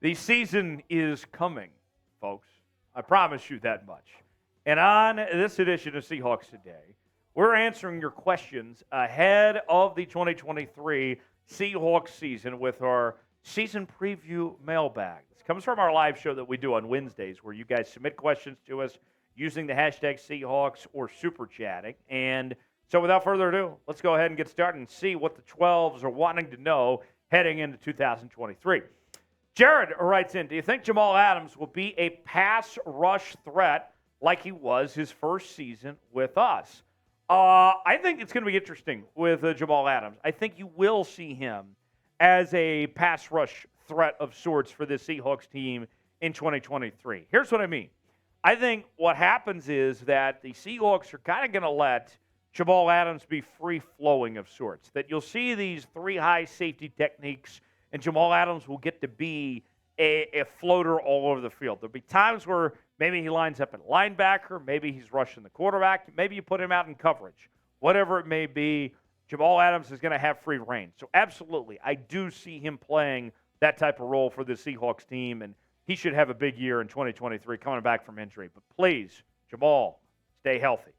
The season is coming, folks. I promise you that much. And on this edition of Seahawks Today, we're answering your questions ahead of the 2023 Seahawks season with our season preview mailbag. This comes from our live show that we do on Wednesdays where you guys submit questions to us using the hashtag Seahawks or Super Chatting. And so without further ado, let's go ahead and get started and see what the 12s are wanting to know heading into 2023. Jared writes in, do you think Jamal Adams will be a pass rush threat like he was his first season with us? I think it's going to be interesting with Jamal Adams. I think you will see him as a pass rush threat of sorts for this Seahawks team in 2023. Here's what I mean. I think what happens is that the Seahawks are kind of going to let Jamal Adams be free-flowing of sorts, that you'll see these three high safety techniques, and Jamal Adams will get to be a floater all over the field. There'll be times where maybe he lines up at linebacker, maybe he's rushing the quarterback, maybe you put him out in coverage. Whatever it may be, Jamal Adams is going to have free reign. So absolutely, I do see him playing that type of role for the Seahawks team, and he should have a big year in 2023 coming back from injury. But please, Jamal, stay healthy.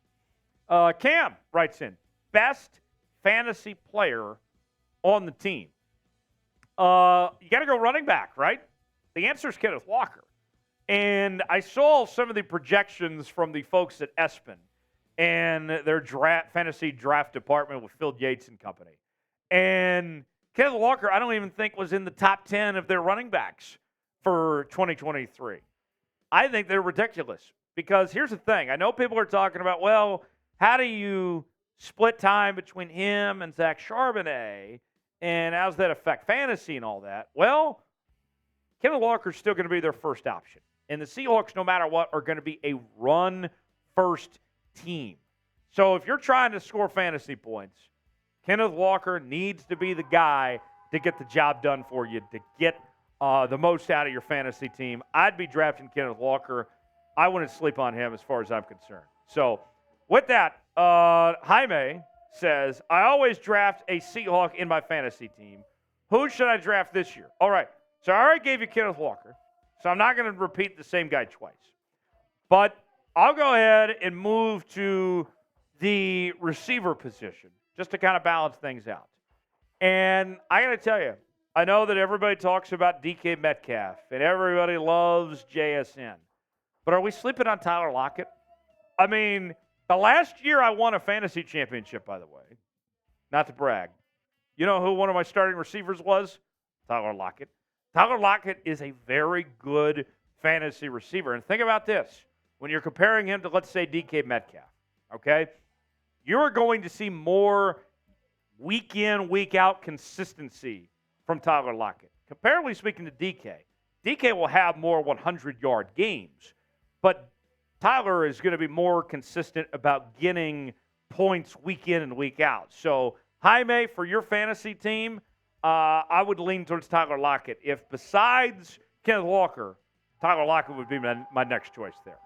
Cam writes in, best fantasy player on the team. You got to go running back, right? The answer is Kenneth Walker. And I saw some of the projections from the folks at ESPN and their fantasy draft department with Phil Yates and company. And Kenneth Walker, I don't even think was in the top 10 of their running backs for 2023. I think they're ridiculous because here's the thing. I know people are talking about, well, how do you split time between him and Zach Charbonnet, and how does that affect fantasy and all that? Well, Kenneth Walker's still going to be their first option. And the Seahawks, no matter what, are going to be a run-first team. So if you're trying to score fantasy points, Kenneth Walker needs to be the guy to get the job done for you, to get the most out of your fantasy team. I'd be drafting Kenneth Walker. I wouldn't sleep on him as far as I'm concerned. So with that, Jaime says, I always draft a Seahawk in my fantasy team. Who should I draft this year? All right. So I already gave you Kenneth Walker, so I'm not going to repeat the same guy twice. But I'll go ahead and move to the receiver position just to kind of balance things out. And I got to tell you, I know that everybody talks about DK Metcalf and everybody loves JSN. But are we sleeping on Tyler Lockett? I mean, the last year I won a fantasy championship, by the way. Not to brag. You know who one of my starting receivers was? Tyler Lockett. Tyler Lockett is a very good fantasy receiver. And think about this. When you're comparing him to, let's say, DK Metcalf, okay, you're going to see more week in, week out consistency from Tyler Lockett. Comparatively speaking to DK, DK will have more 100-yard games, but Tyler is going to be more consistent about getting points week in and week out. So, Jaime, for your fantasy team, I would lean towards Tyler Lockett. If besides Kenneth Walker, Tyler Lockett would be my next choice there.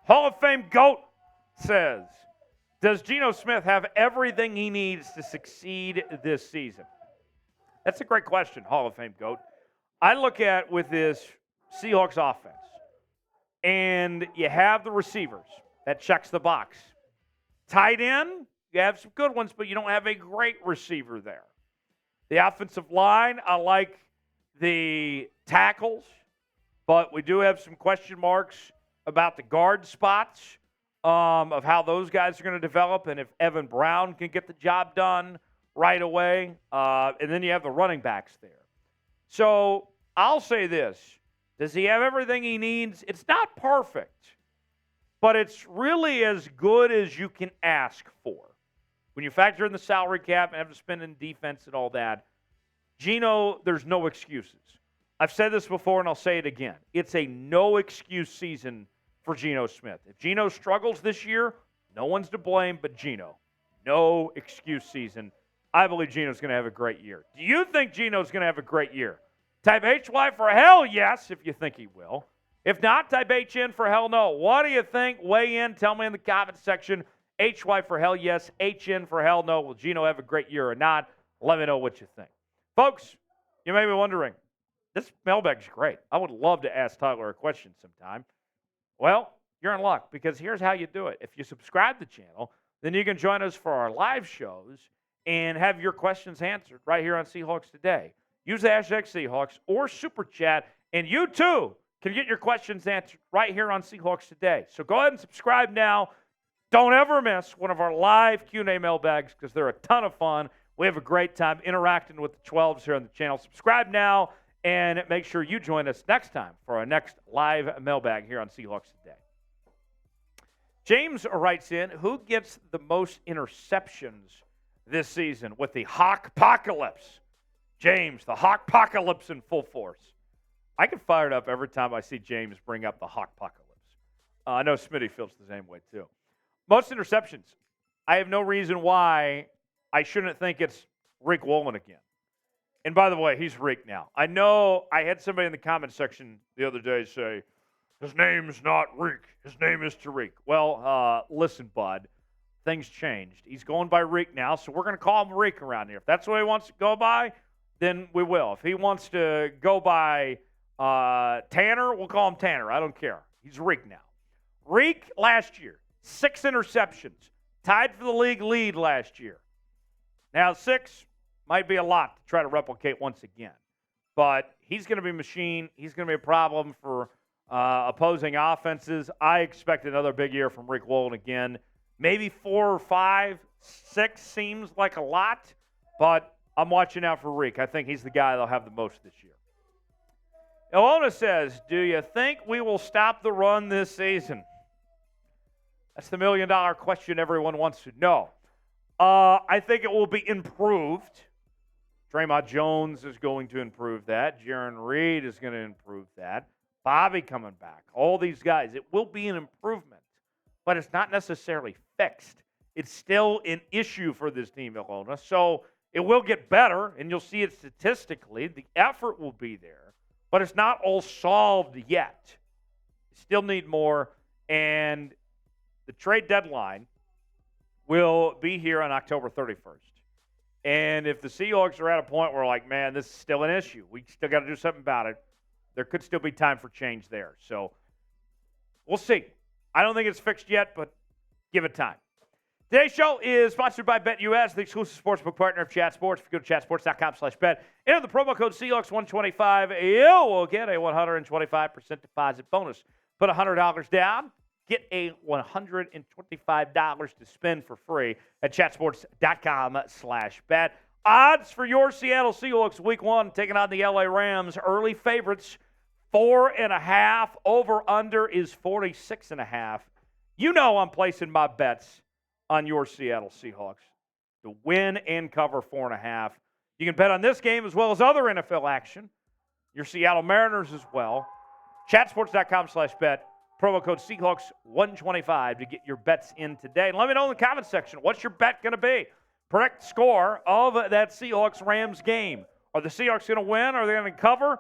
Hall of Fame GOAT says, does Geno Smith have everything he needs to succeed this season? That's a great question, Hall of Fame GOAT. I look at with this Seahawks offense, and you have the receivers. That checks the box. Tight end, you have some good ones, but you don't have a great receiver there. The offensive line, I like the tackles, but we do have some question marks about the guard spots of how those guys are going to develop and if Evan Brown can get the job done right away. And then you have the running backs there. So I'll say this. Does he have everything he needs? It's not perfect, but it's really as good as you can ask for. When you factor in the salary cap and have to spend in defense and all that, Geno, there's no excuses. I've said this before and I'll say it again. It's a no-excuse season for Geno Smith. If Geno struggles this year, no one's to blame but Geno. No excuse season. I believe Geno's going to have a great year. Do you think Geno's going to have a great year? Type HY for hell yes if you think he will. If not, type HN for hell no. What do you think? Weigh in. Tell me in the comment section. HY for hell yes. HN for hell no. Will Geno have a great year or not? Let me know what you think. Folks, you may be wondering, This mailbag's great. I would love to ask Tyler a question sometime. Well, you're in luck because here's how you do it. If you subscribe to the channel, then you can join us for our live shows and have your questions answered right here on Seahawks Today. Use the hashtag Seahawks or Super Chat, and you too can get your questions answered right here on Seahawks Today. So go ahead and subscribe now. Don't ever miss one of our live Q&A mailbags because they're a ton of fun. We have a great time interacting with the 12s here on the channel. Subscribe now and make sure you join us next time for our next live mailbag here on Seahawks Today. James writes in, who gets the most interceptions this season with the Hawk-pocalypse? James, the Hawk-pocalypse in full force. I get fired up every time I see James bring up the Hawk-pocalypse. I know Smitty feels the same way too. Most interceptions. I have no reason why I shouldn't think it's Riq Woolen again. And by the way, he's Riq now. I know I had somebody in the comment section the other day say, his name's not Riq. His name is Tariq. Well, listen, bud. Things changed. He's going by Riq now, so we're going to call him Riq around here. If that's what he wants to go by, then we will. If he wants to go by Tanner, we'll call him Tanner. I don't care. He's Riq now. Riq last year, 6 interceptions. Tied for the league lead last year. Now, 6 might be a lot to try to replicate once again. But he's going to be a machine. He's going to be a problem for opposing offenses. I expect another big year from Riq Woolen again. Maybe 4 or 5, 6 seems like a lot, but I'm watching out for Riq. I think he's the guy that'll have the most this year. Ilona says, do you think we will stop the run this season? That's the million-dollar question everyone wants to know. I think it will be improved. Draymond Jones is going to improve that. Jaron Reed is going to improve that. Bobby coming back. All these guys. It will be an improvement, but it's not necessarily fixed. It's still an issue for this team, Ilona. So it will get better, and you'll see it statistically. The effort will be there, but it's not all solved yet. You still need more, and the trade deadline will be here on October 31st. And if the Seahawks are at a point where, like, man, this is still an issue, we still got to do something about it, there could still be time for change there. So we'll see. I don't think it's fixed yet, but give it time. Today's show is sponsored by BetUS, the exclusive sportsbook partner of Chat Sports. If you go to chatsports.com/bet, enter the promo code Seahawks125, you will get a 125% deposit bonus. Put $100 down. Get a $125 to spend for free at chatsports.com/bet. Odds for your Seattle Seahawks Week 1 taking on the LA Rams. Early favorites, 4.5. Over-under is 46.5. You know I'm placing my bets on your Seattle Seahawks to win and cover 4.5. You can bet on this game as well as other NFL action. Your Seattle Mariners as well. Chatsports.com/bet. Promo code Seahawks125 to get your bets in today. And let me know in the comments section, what's your bet going to be? Predict score of that Seahawks-Rams game. Are the Seahawks going to win? Are they going to cover?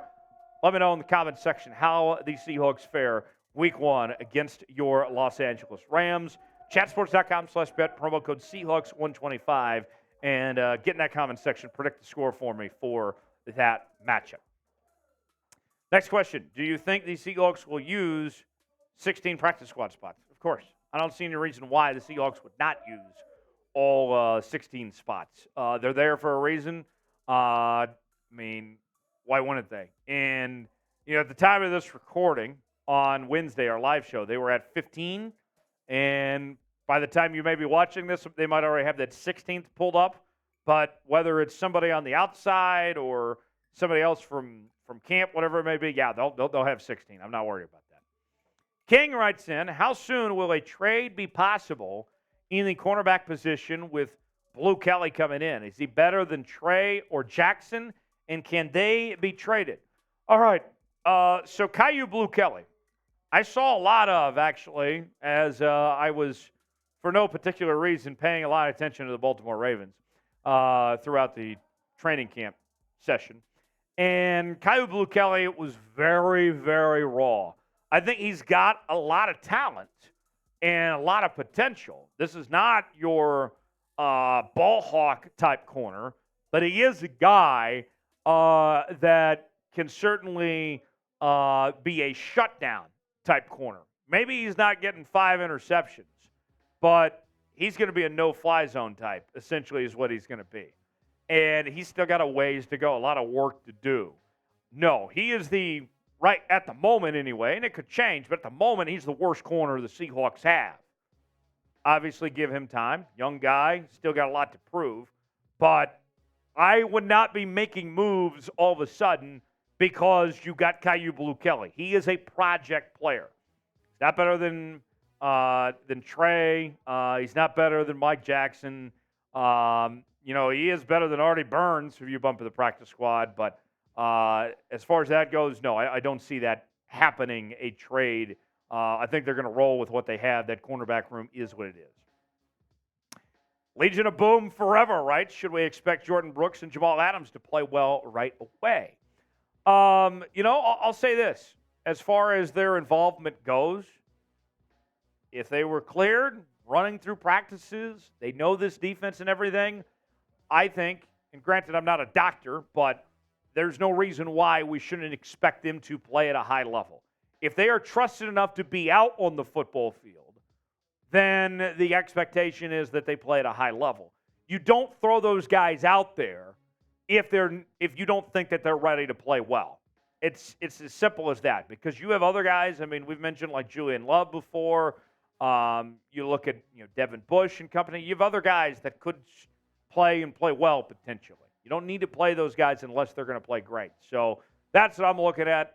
Let me know in the comments section how the Seahawks fare Week 1 against your Los Angeles Rams. Chatsports.com/bet, promo code Seahawks125. And get in that comment section. Predict the score for me for that matchup. Next question. Do you think the Seahawks will use 16 practice squad spots? Of course. I don't see any reason why the Seahawks would not use all 16 spots. They're there for a reason. I mean, why wouldn't they? And, you know, at the time of this recording on Wednesday, our live show, they were at 15. And by the time you may be watching this, they might already have that 16th pulled up. But whether it's somebody on the outside or somebody else from camp, whatever it may be, yeah, they'll have 16. I'm not worried about that. King writes in, how soon will a trade be possible in the cornerback position with Blu Kelly coming in? Is he better than Trey or Jackson, and can they be traded? All right, so Kyu Blu Kelly, I saw a lot of, actually, as I was, for no particular reason, paying a lot of attention to the Baltimore Ravens throughout the training camp session. And Kyu Blu Kelly was very, very raw. I think he's got a lot of talent and a lot of potential. This is not your ball hawk type corner, but he is a guy that can certainly be a shutdown type corner. Maybe he's not getting 5 interceptions, but he's going to be a no-fly zone type, essentially, is what he's going to be. And he's still got a ways to go, a lot of work to do. No, he is right at the moment anyway, and it could change, but at the moment, he's the worst corner the Seahawks have. Obviously, give him time. Young guy, still got a lot to prove. But I would not be making moves all of a sudden because you got Kyu Blu Kelly. He is a project player. He's not better than Trey. He's not better than Mike Jackson. He is better than Artie Burns, who you bump to the practice squad. But as far as that goes, no, I don't see that happening, a trade. I think they're going to roll with what they have. That cornerback room is what it is. Legion of Boom forever, right? Should we expect Jordyn Brooks and Jamal Adams to play well right away? I'll say this. As far as their involvement goes, if they were cleared, running through practices, they know this defense and everything, I think, and granted I'm not a doctor, but there's no reason why we shouldn't expect them to play at a high level. If they are trusted enough to be out on the football field, then the expectation is that they play at a high level. You don't throw those guys out there if you don't think that they're ready to play well. It's as simple as that, because you have other guys. I mean, we've mentioned like Julian Love before. You look at Devin Bush and company. You have other guys that could play and play well potentially. You don't need to play those guys unless they're going to play great. So that's what I'm looking at.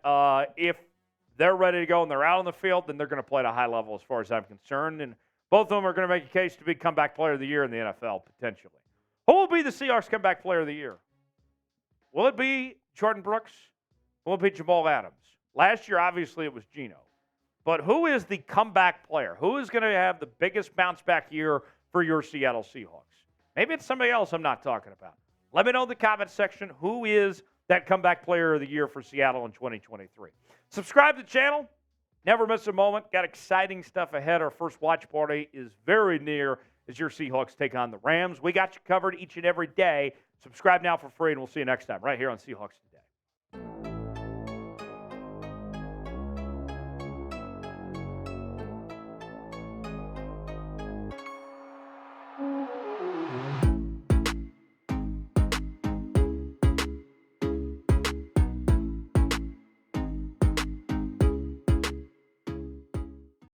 If they're ready to go and they're out on the field, then they're going to play at a high level as far as I'm concerned. And both of them are going to make a case to be comeback player of the year in the NFL, potentially. Who will be the Seahawks comeback player of the year? Will it be Jordyn Brooks? Will it be Jamal Adams? Last year, obviously, it was Geno. But who is the comeback player? Who is going to have the biggest bounce-back year for your Seattle Seahawks? Maybe it's somebody else I'm not talking about. Let me know in the comment section who is that comeback player of the year for Seattle in 2023. Subscribe to the channel. Never miss a moment. Got exciting stuff ahead. Our first watch party is very near as your Seahawks take on the Rams. We got you covered each and every day. Subscribe now for free, and we'll see you next time right here on Seahawks Today.